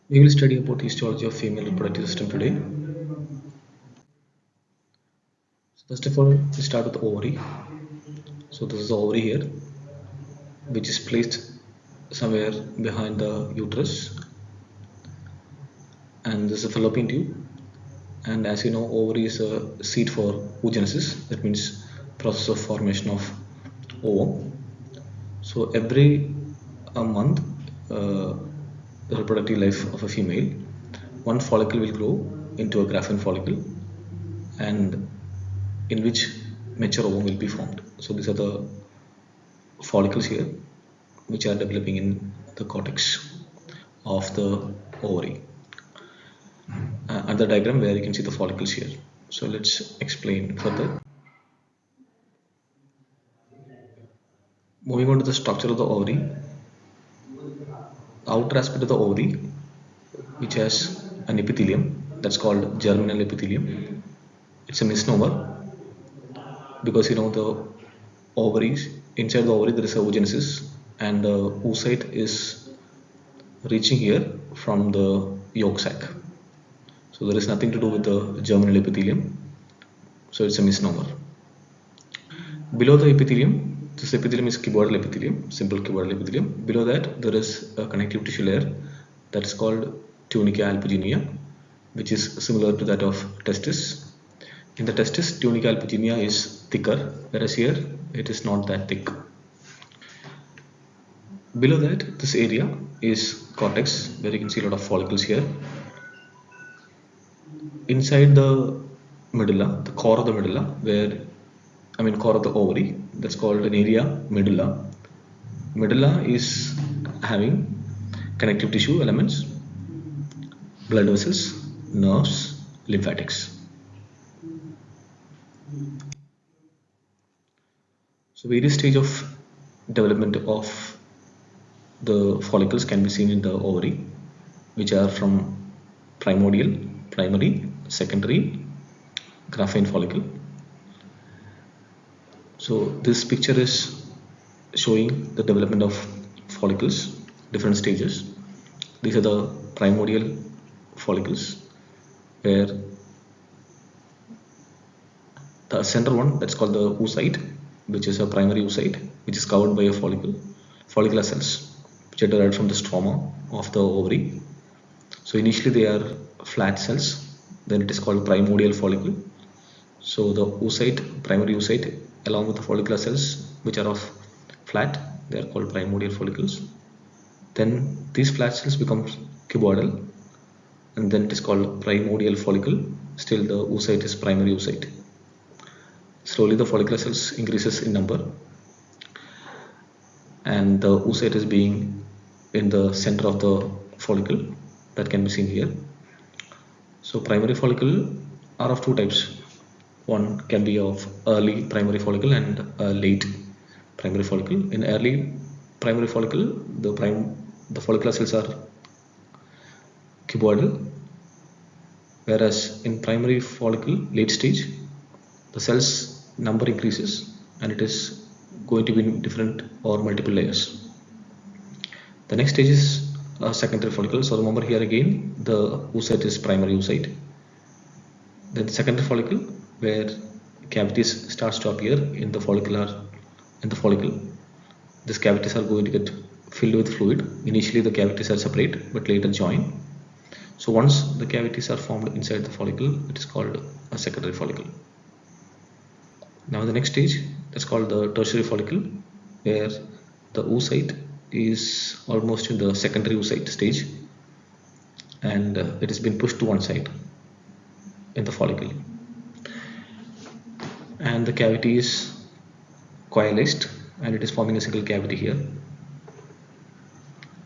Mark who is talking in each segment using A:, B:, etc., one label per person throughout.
A: We will study about histology of female reproductive system today. So first of all, we start with the ovary. So this is the ovary here, which is placed somewhere behind the uterus, and this is a fallopian tube. And as you know, ovary is a seat for oogenesis. That means process of formation of ovum. So every a month, the reproductive life of a female, one follicle will grow into a graphene follicle, and in which mature ovum will be formed. So these are the follicles here, which are developing in the cortex of the ovary. And the diagram where you can see the follicles here. So let's explain further. Moving on to the structure of the ovary. Outer aspect of the ovary, which has an epithelium that's called germinal epithelium. It's a misnomer because you know the ovaries, inside the ovary there is a oogenesis, and the oocyte is reaching here from the yolk sac. So there is nothing to do with the germinal epithelium. So it's a misnomer. Below the epithelium, this epithelium is cuboidal epithelium, simple cuboidal epithelium. Below that there is a connective tissue layer that is called tunica albuginea, which is similar to that of testis. In the testis, tunica albuginea is thicker, whereas here it is not that thick. Below that, this area is cortex, where you can see a lot of follicles here. Inside the medulla, the core of the medulla, core of the ovary, that's called an area medulla. Medulla is having connective tissue elements, blood vessels, nerves, lymphatics. So various stage of development of the follicles can be seen in the ovary, which are from primary, secondary, graphene follicle. So this picture is showing the development of follicles, different stages. These are the primordial follicles, where the center one, that's called the oocyte, which is a primary oocyte, which is covered by a follicular cells, which are derived from the stroma of the ovary. So initially they are flat cells, then it is called primordial follicle. So the oocyte, primary oocyte, along with the follicular cells, which are of flat, they are called primordial follicles. Then these flat cells become cuboidal, and then it is called primordial follicle. Still the oocyte is primary oocyte. Slowly the follicular cells increases in number, and the oocyte is being in the center of the follicle, that can be seen here. So primary follicle are of two types. One can be of early primary follicle and late primary follicle. In early primary follicle, the follicular cells are cuboidal, whereas in primary follicle late stage, the cells number increases and it is going to be in different or multiple layers. The next stage is secondary follicle. So remember here again, the oocyte is primary oocyte. Then the secondary follicle, where cavities starts to appear in the follicle. These cavities are going to get filled with fluid. Initially the cavities are separate but later join. So once the cavities are formed inside the follicle, it is called a secondary follicle. Now the next stage, that's called the tertiary follicle, where the oocyte is almost in the secondary oocyte stage, and it has been pushed to one side in the follicle, and the cavity is coalesced and it is forming a single cavity here.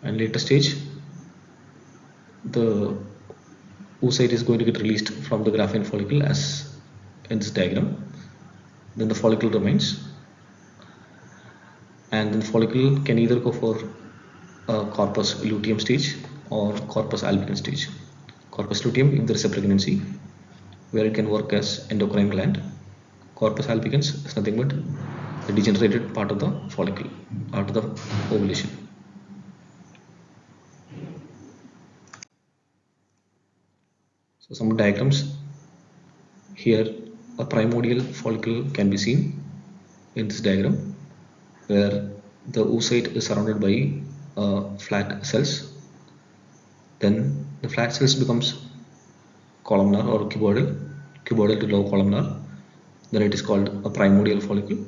A: And later stage, the oocyte is going to get released from the graphene follicle as in this diagram. Then the follicle remains, and then the follicle can either go for a corpus luteum stage or corpus albicans stage. Corpus luteum if there is a pregnancy, where it can work as endocrine gland. Corpus albicans is nothing but the degenerated part of the follicle after the ovulation. So some diagrams here, a primordial follicle can be seen in this diagram, where the oocyte is surrounded by flat cells. Then the flat cells becomes columnar or cuboidal to low columnar. Then it is called a primordial follicle.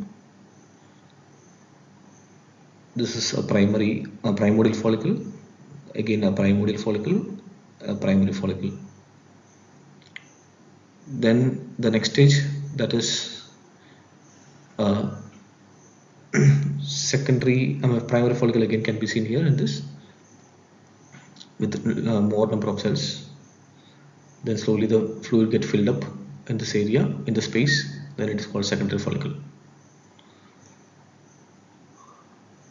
A: This is a primordial follicle. Again a primordial follicle, a primary follicle. Then the next stage, that is secondary, primary follicle again can be seen here in this with more number of cells. Then slowly the fluid get filled up in this area, in the space. Then it is called secondary follicle.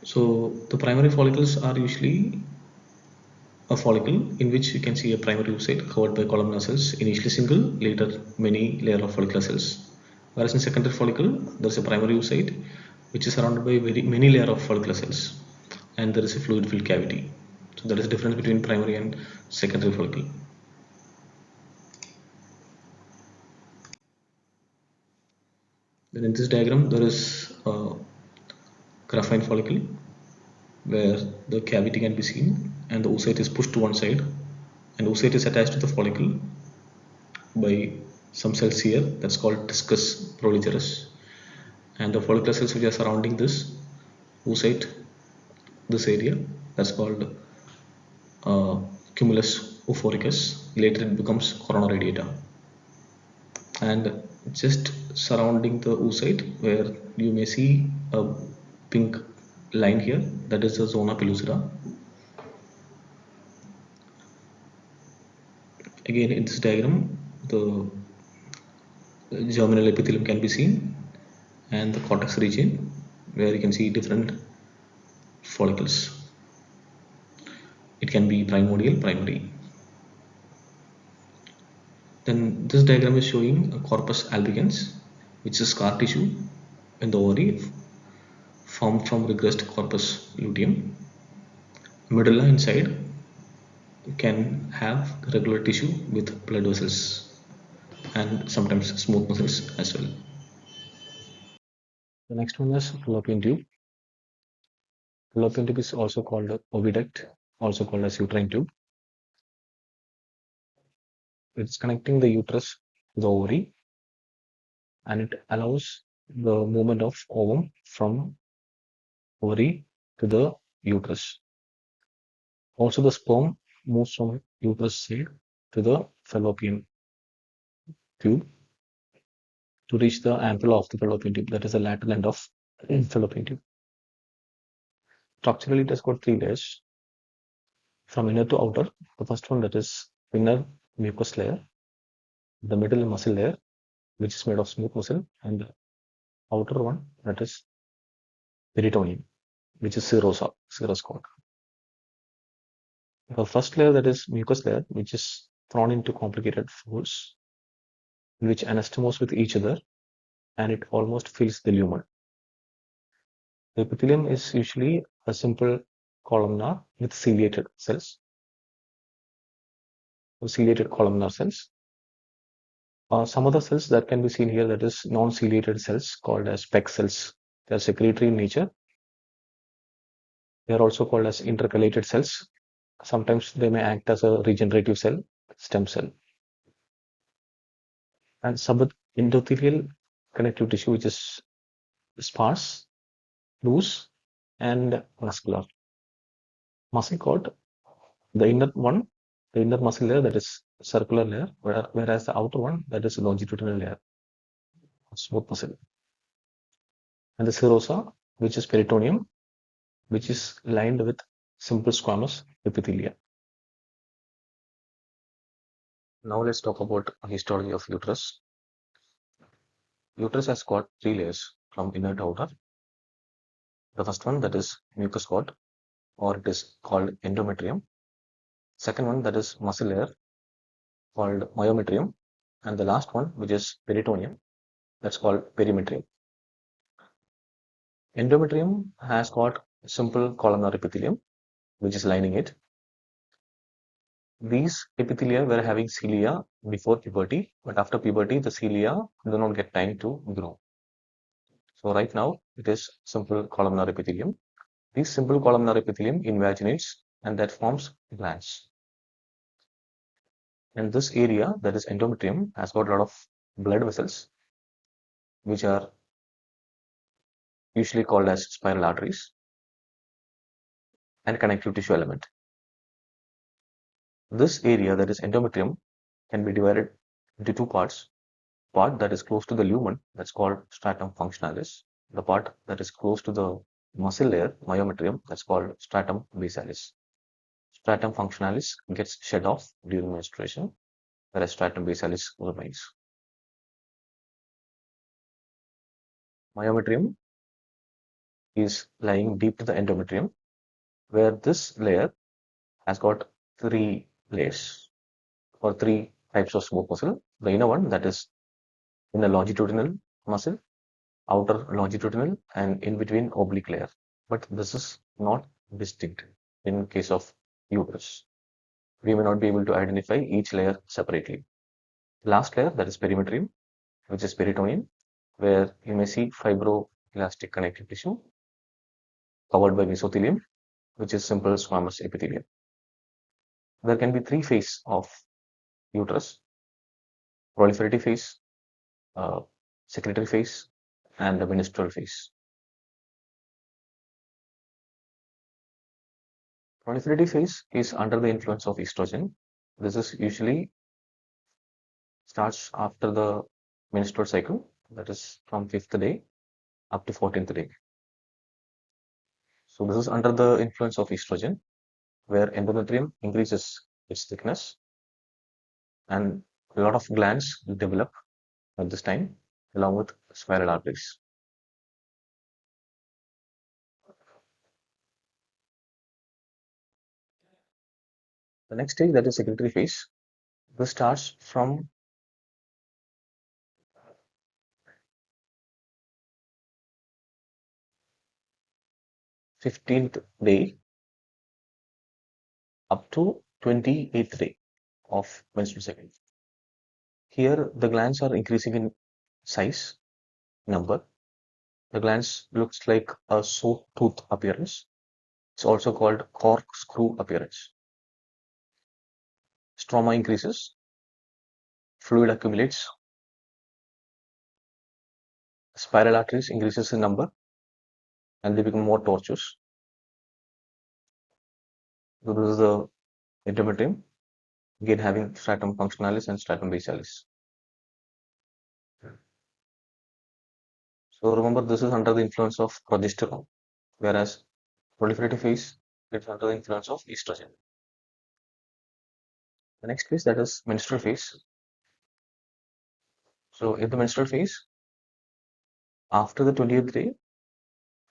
A: So the primary follicles are usually a follicle in which you can see a primary oocyte covered by columnar cells, initially single, later many layer of follicular cells. Whereas in secondary follicle, there is a primary oocyte which is surrounded by very many layer of follicular cells, and there is a fluid filled cavity. So that is the difference between primary and secondary follicle. Then in this diagram, there is a graphene follicle where the cavity can be seen and the oocyte is pushed to one side, and oocyte is attached to the follicle by some cells here, that's called discus proligerus, and the follicular cells which are surrounding this oocyte, this area, that's called cumulus oophoricus. Later it becomes corona radiata, and just surrounding the oocyte where you may see a pink line here, that is the zona pellucida. Again in this diagram, the germinal epithelium can be seen and the cortex region where you can see different follicles. It can be primordial, primary. Then this diagram is showing a corpus albicans, which is scar tissue in the ovary formed from regressed corpus luteum. Medulla inside can have regular tissue with blood vessels and sometimes smooth muscles as well. The next one is fallopian tube. Fallopian tube is also called oviduct, also called as uterine tube. It's connecting the uterus to the ovary, and it allows the movement of ovum from ovary to the uterus. Also, the sperm moves from uterus side to the fallopian tube to reach the ampulla of the fallopian tube, that is the lateral end of fallopian tube. Structurally, it has got three layers from inner to outer. The first one, that is inner mucous layer, the middle muscle layer, which is made of smooth muscle, and the outer one, that is peritoneum, which is serosa, serous cord. The first layer, that is mucous layer, which is thrown into complicated folds, which anastomose with each other, and it almost fills the lumen. The epithelium is usually a simple columnar with ciliated cells, ciliated columnar cells. Some other cells that can be seen here, that is non-ciliated cells called as PEG cells. They are secretory in nature. They are also called as intercalated cells. Sometimes they may act as a regenerative cell, stem cell. And subendothelial connective tissue, which is sparse, loose, and muscular. Muscle cord, the inner one, the inner muscle layer, that is circular layer, whereas the outer one, that is longitudinal layer, smooth muscle. And the serosa, which is peritoneum, which is lined with simple squamous epithelia. Now let's talk about histology of uterus. Uterus has got three layers from inner to outer. The first one, that is mucous cord, or it is called endometrium. Second one, that is muscle layer, called myometrium. And the last one, which is peritoneum, that's called perimetrium. Endometrium has got simple columnar epithelium, which is lining it. These epithelia were having cilia before puberty, but after puberty, the cilia do not get time to grow. So right now, it is simple columnar epithelium. This simple columnar epithelium invaginates and that forms glands. And this area, that is endometrium, has got a lot of blood vessels, which are usually called as spiral arteries, and connective tissue element. This area, that is endometrium, can be divided into two parts. Part that is close to the lumen, that's called stratum functionalis. The part that is close to the muscle layer, myometrium, that's called stratum basalis. Stratum functionalis gets shed off during menstruation, whereas stratum basalis remains. Myometrium is lying deep to the endometrium, where this layer has got three layers or three types of smooth muscle. The inner one, that is inner longitudinal muscle, outer longitudinal, and in between oblique layer. But this is not distinct in case of uterus. We may not be able to identify each layer separately. Last layer, that is perimetrium, which is peritoneum, where you may see fibroelastic connective tissue covered by mesothelium, which is simple squamous epithelium. There can be three phases of uterus: proliferative phase, uh, secretory phase, and the menstrual phase. Proliferative phase is under the influence of estrogen. This is usually starts after the menstrual cycle, that is from 5th day up to 14th day. So this is under the influence of estrogen, where endometrium increases its thickness and a lot of glands will develop at this time along with spiral arteries. The next stage, that is secretory phase, this starts from 15th day up to 28th day of menstrual cycle. Here the glands are increasing in size, number. The glands looks like a sawtooth appearance. It's also called corkscrew appearance. Stroma increases, fluid accumulates, spiral arteries increases in number, and they become more tortuous. So this is the endometrium, again having stratum functionalis and stratum basalis. So remember, this is under the influence of progesterone, whereas proliferative phase is under the influence of estrogen. The next phase, that is menstrual phase. So in the menstrual phase, after the 20th day,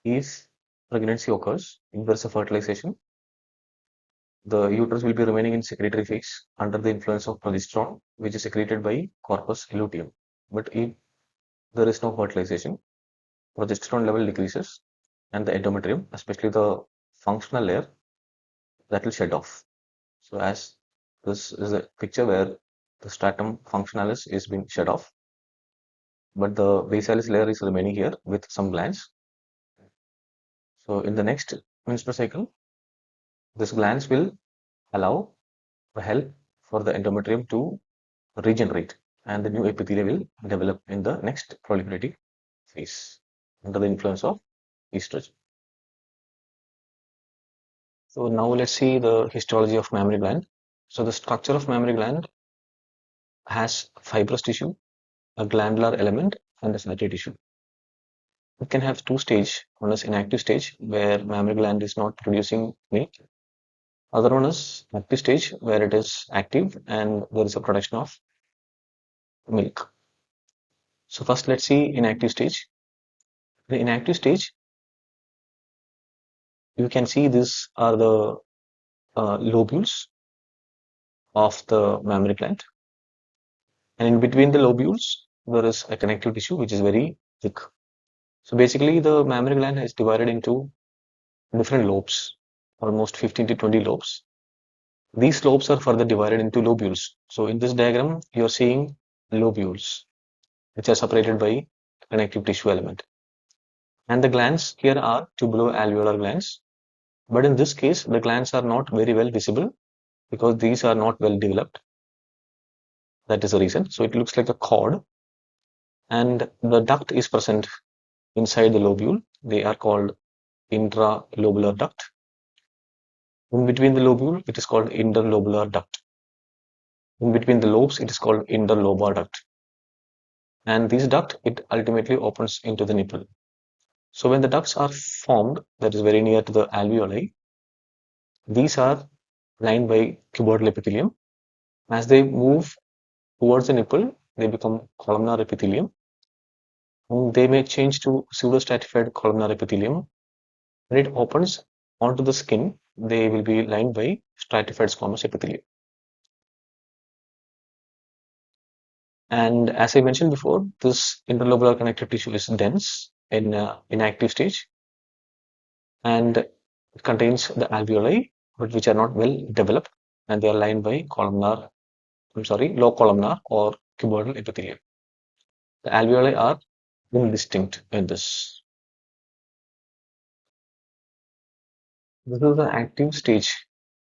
A: if pregnancy occurs, if there is a fertilization, the uterus will be remaining in secretory phase under the influence of progesterone, which is secreted by corpus luteum. But if there is no fertilization, progesterone level decreases and the endometrium, especially the functional layer, that will shed off. So as this is a picture where the stratum functionalis is being shed off, but the basalis layer is remaining here with some glands. So in the next menstrual cycle, this glands will allow the help for the endometrium to regenerate, and the new epithelia will develop in the next proliferative phase under the influence of estrogen. So now let's see the histology of mammary gland. So the structure of mammary gland has fibrous tissue, a glandular element, and a fatty tissue. It can have two stages. One is inactive stage, where mammary gland is not producing milk. Other one is active stage, where it is active and there is a production of milk. So first let's see inactive stage. The inactive stage, you can see these are the lobules of the mammary gland, and in between the lobules there is a connective tissue which is very thick. So basically the mammary gland is divided into different lobes, almost 15 to 20 lobes, These lobes are further divided into lobules. So in this diagram, you're seeing lobules, which are separated by connective tissue element. And the glands here are tubuloalveolar glands. But in this case, the glands are not very well visible because these are not well developed. That is the reason. So it looks like a cord, and the duct is present inside the lobule. They are called intralobular duct. In between the lobule, it is called interlobular duct. In between the lobes, it is called interlobar duct. And this duct, it ultimately opens into the nipple. So when the ducts are formed, that is very near to the alveoli, these are lined by cuboidal epithelium. As they move towards the nipple, they become columnar epithelium. And they may change to pseudostratified columnar epithelium. When it opens onto the skin, they will be lined by stratified squamous epithelium. And as I mentioned before, this interlobular connective tissue is dense in inactive stage, and it contains the alveoli, but which are not well developed, and they are lined by low columnar or cuboidal epithelium. The alveoli are indistinct in this. This is the active stage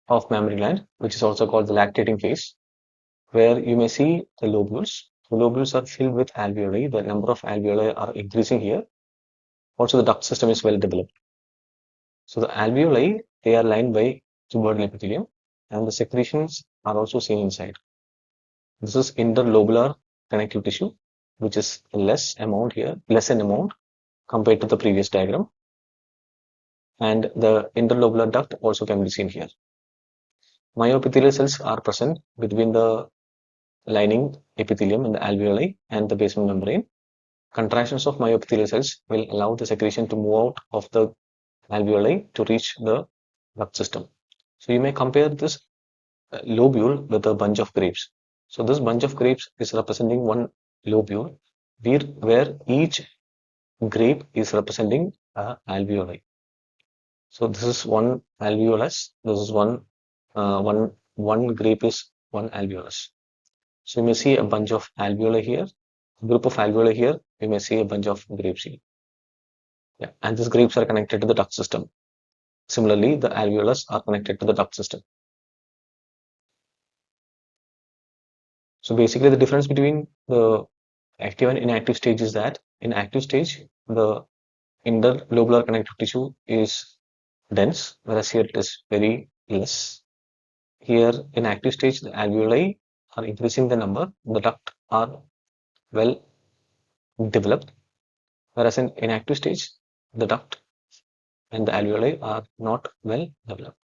A: of mammary gland, which is also called the lactating phase, where you may see the lobules. The lobules are filled with alveoli. The number of alveoli are increasing here. Also, the duct system is well developed. So the alveoli, they are lined by tubular epithelium, and the secretions are also seen inside. This is interlobular connective tissue, which is less in amount compared to the previous diagram. And the interlobular duct also can be seen here. Myoepithelial cells are present between the lining epithelium in the alveoli and the basement membrane. Contractions of myoepithelial cells will allow the secretion to move out of the alveoli to reach the duct system. So you may compare this lobule with a bunch of grapes. So this bunch of grapes is representing one lobule where each grape is representing a alveoli. So this is one alveolus. This is one grape is one alveolus. So you may see a bunch of alveoli here, group of alveoli here. You may see a bunch of grapes here. Yeah, and these grapes are connected to the duct system. Similarly, the alveolus are connected to the duct system. So basically, the difference between the active and inactive stage is that in active stage, the interlobular connective tissue is dense, whereas here it is very less. Here in active stage, the alveoli are increasing the number, the duct are well developed, whereas in inactive stage, the duct and the alveoli are not well developed.